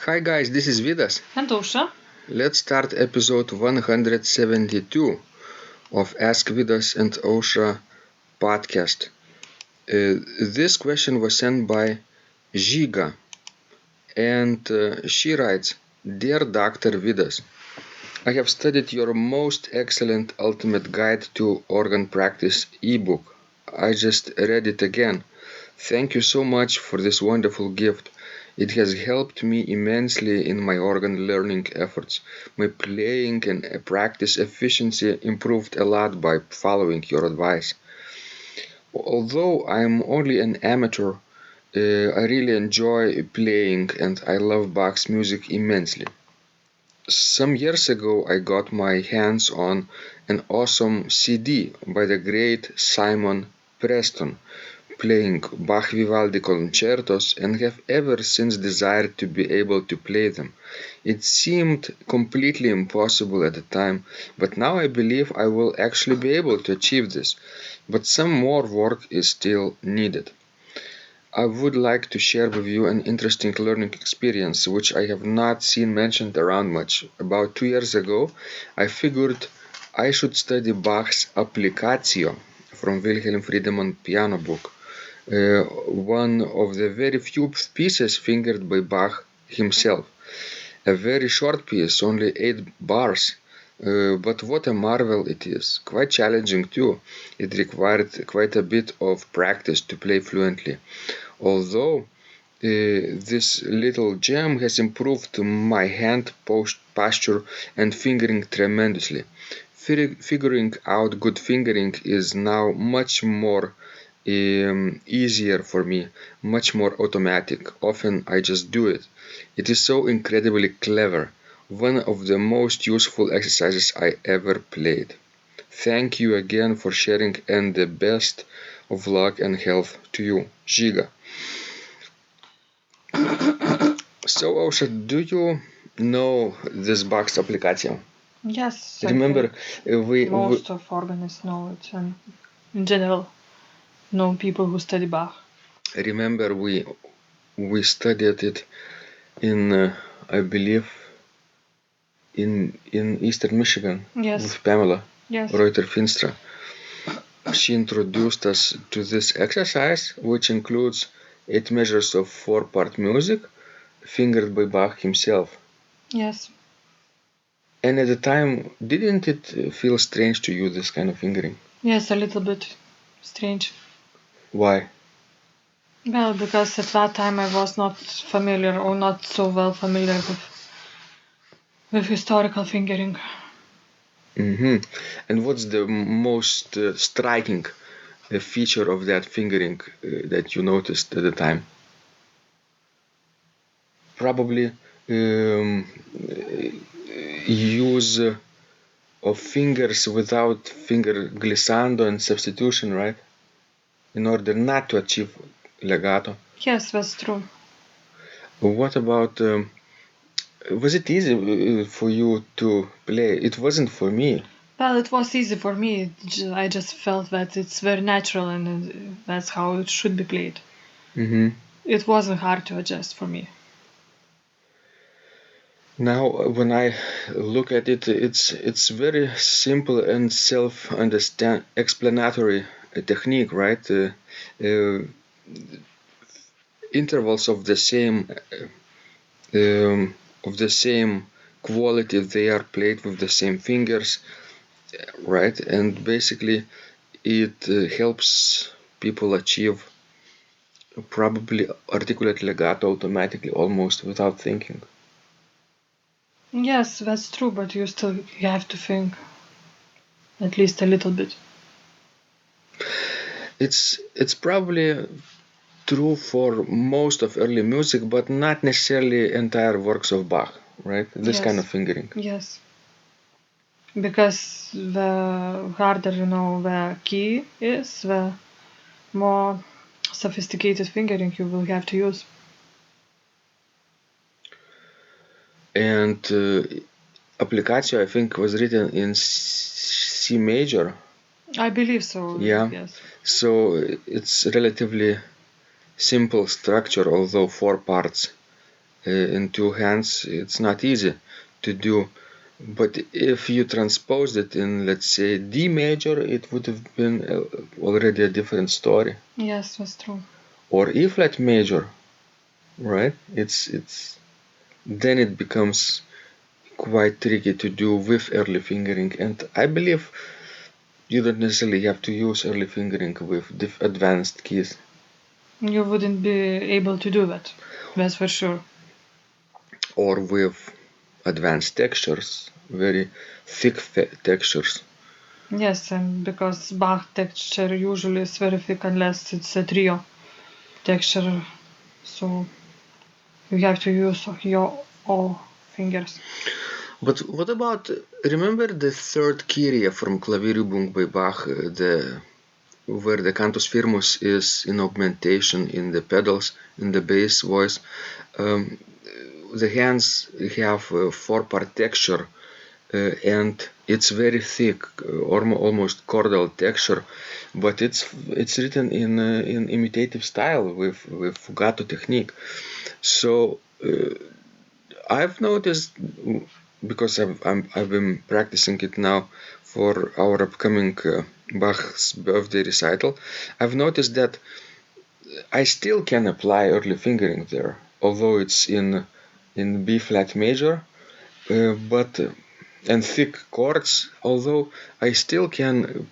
Hi guys, this is Vidas. And Ausra. Let's start episode 172 of Ask Vidas and Ausra podcast. This question was sent by Giga, and she writes, Dear Dr. Vidas, I have studied your most excellent ultimate guide to organ practice ebook. I just read it again. Thank you so much for this wonderful gift. It has helped me immensely in my organ learning efforts. My playing and practice efficiency improved a lot by following your advice. Although I am only an amateur, I really enjoy playing and I love Bach's music immensely. Some years ago I got my hands on an awesome CD by the great Simon Preston playing Bach Vivaldi concertos and have ever since desired to be able to play them. It seemed completely impossible at the time, but now I believe I will actually be able to achieve this. But some more work is still needed. I would like to share with you an interesting learning experience which I have not seen mentioned around much. About 2 years ago, I figured I should study Bach's Applicatio from Wilhelm Friedemann piano book, one of the very few pieces fingered by Bach himself. A very short piece, only 8 bars, but what a marvel it is. Quite challenging too. It required quite a bit of practice to play fluently. Although this little gem has improved my hand posture and fingering tremendously. Figuring out good fingering is now much more easier for me, much more automatic. Often I just do it. It is so incredibly clever. One of the most useful exercises I ever played. Thank you again for sharing and the best of luck and health to you, Giga. So, Ausra, do you know this Bach's Applicatio? Yes, Remember, most of organists know it, and in general, know people who study Bach. Remember, we studied it in, I believe, in Eastern Michigan with Pamela Reuter-Finstra. She introduced us to this exercise, which includes 8 measures of 4-part music, fingered by Bach himself. Yes. And at the time, didn't it feel strange to you, this kind of fingering? Yes, a little bit strange. Why? Well, because at that time I was not familiar or not so well familiar with historical fingering. Mm-hmm. And what's the most striking feature of that fingering that you noticed at the time? Probably use of fingers without finger glissando and substitution, right? In order not to achieve legato. Yes, that's true. What about, was it easy for you to play? It wasn't for me. Well, it was easy for me. I just felt that it's very natural and that's how it should be played. Mm-hmm. It wasn't hard to adjust for me. Now, when I look at it, it's very simple and self-explanatory technique, right? Intervals of the same quality, they are played with the same fingers, right? And basically, it helps people achieve probably articulate legato automatically, almost without thinking. Yes, that's true, but you have to think at least a little bit. It's probably true for most of early music, but not necessarily entire works of Bach, right? This kind of fingering. Yes. Because the harder the key is, the more sophisticated fingering you will have to use. And Applicatio, I think, was written in C major. I believe so. Yeah. Yes. So it's relatively simple structure, although 4 parts. in two hands, it's not easy to do. But if you transposed it in, let's say, D major, it would have been already a different story. Yes, that's true. Or E flat major, right? It's then it becomes quite tricky to do with early fingering, and I believe you don't necessarily have to use early fingering with advanced keys. You wouldn't be able to do that. That's for sure. Or with advanced textures, very thick textures. Yes, and because Bach texture usually is very thick unless it's a trio texture, so you have to use your all fingers. But what about, remember the third Kyrie from Klavierübung by Bach, where the cantus firmus is in augmentation in the pedals, in the bass voice? The hands have a four-part texture, and it's very thick, almost chordal texture, but it's written in imitative style with fugato technique. So I've noticed, because I've been practicing it now for our upcoming Bach's birthday recital, I've noticed that I still can apply early fingering there, although it's in B flat major, but and thick chords, although I still can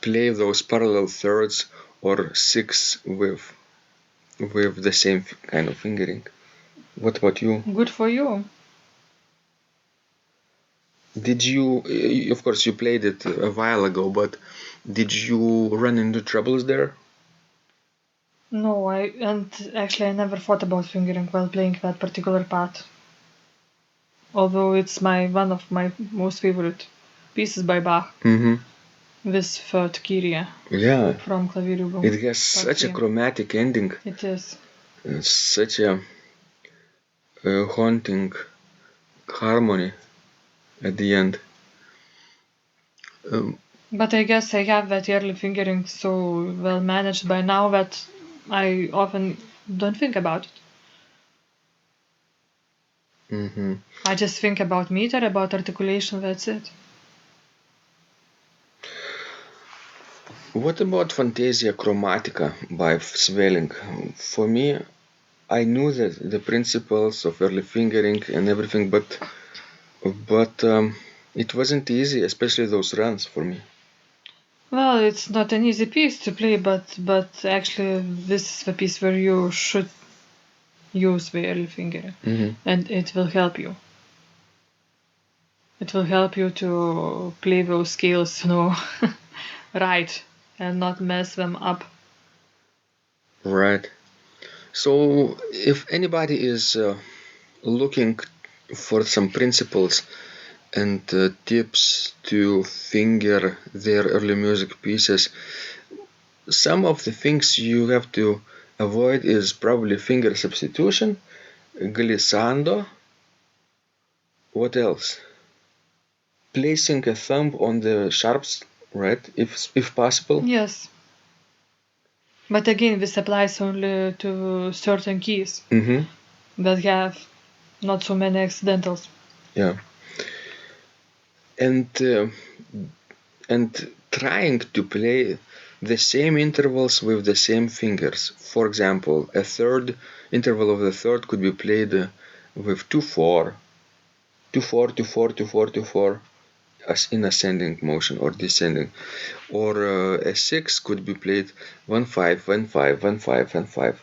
play those parallel thirds or sixths with the same kind of fingering. What about you? Good for you. Did you, of course, you played it a while ago, but did you run into troubles there? No, I never thought about fingering while playing that particular part. Although it's one of my most favorite pieces by Bach. Mm-hmm. This third Kyrie. Yeah. From Klavierübung. It has such a chromatic ending. It is. Such a haunting harmony at the end. But I guess I have that early fingering so well managed by now that I often don't think about it. Mm-hmm. I just think about meter, about articulation, that's it. What about Fantasia Chromatica by Svelling? For me, I knew the principles of early fingering and everything, but it wasn't easy, especially those runs for me. Well, it's not an easy piece to play, but actually this is the piece where you should use the early fingering, and it will help you. It will help you to play those scales, right, and not mess them up. Right. So if anybody is looking for some principles and tips to finger their early music pieces, some of the things you have to avoid is probably finger substitution, glissando. What else? Placing a thumb on the sharps, right? If possible. Yes. But again, this applies only to certain keys that have not so many accidentals. Yeah. And trying to play the same intervals with the same fingers. For example, a third interval of the third could be played with 2-4, 2-4, 2-4, 2-4, 2-4, as in ascending motion or descending. Or a 6 could be played 1-5, 1-5, 1-5,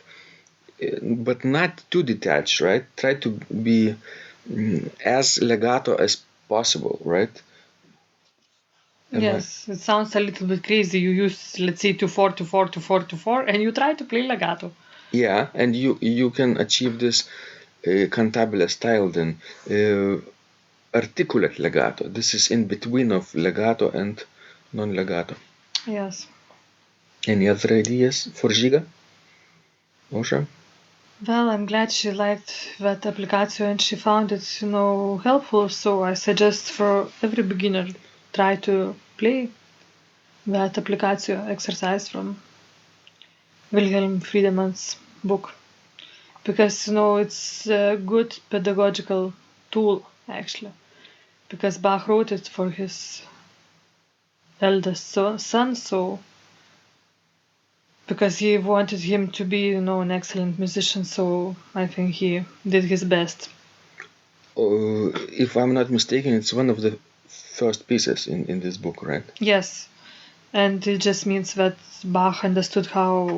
1-5. But not too detached, right? Try to be as legato as possible, right? Yes, it sounds a little bit crazy. You use, let's say, 2-4, 2-4, 2-4, 2-4, and you try to play legato. Yeah, and you can achieve this cantabile style then. Articulate legato. This is in between of legato and non-legato. Yes. Any other ideas for Giga? Osha? Well, I'm glad she liked that Applicatio and she found it, helpful. So I suggest for every beginner, try to play that Applicatio exercise from Wilhelm Friedemann's book. because it's a good pedagogical tool actually, because Bach wrote it for his eldest son, so because he wanted him to be an excellent musician, so I think he did his best. If I'm not mistaken, it's one of the first pieces in this book, right? Yes, and it just means that Bach understood how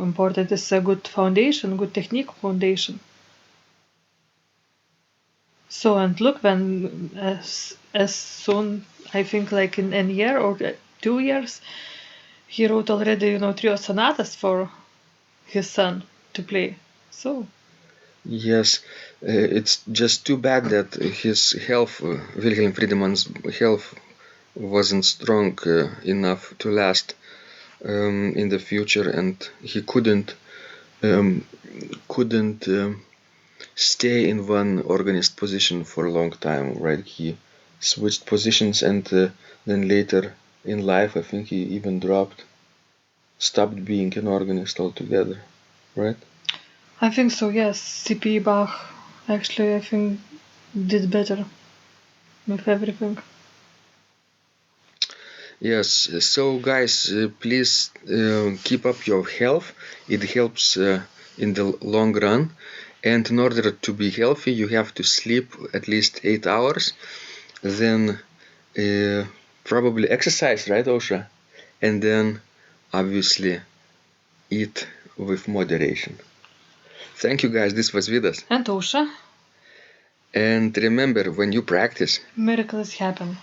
important is a good foundation, good technique foundation. So, and look, when as soon, I think like in a year or 2 years, he wrote already trio sonatas for his son to play. So Yes, it's just too bad that his health, Wilhelm Friedemann's health, wasn't strong enough to last in the future, and he couldn't stay in one organist position for a long time, right? He switched positions, and then later in life, I think he even stopped being an organist altogether, right? I think so, yes. C.P. Bach actually, I think, did better with everything. Yes, so guys, please keep up your health. It helps in the long run. And in order to be healthy, you have to sleep at least 8 hours. Then probably exercise, right, Osha? And then obviously eat with moderation. Thank you, guys. This was Vidas. And Osha, And remember, when you practice, miracles happen.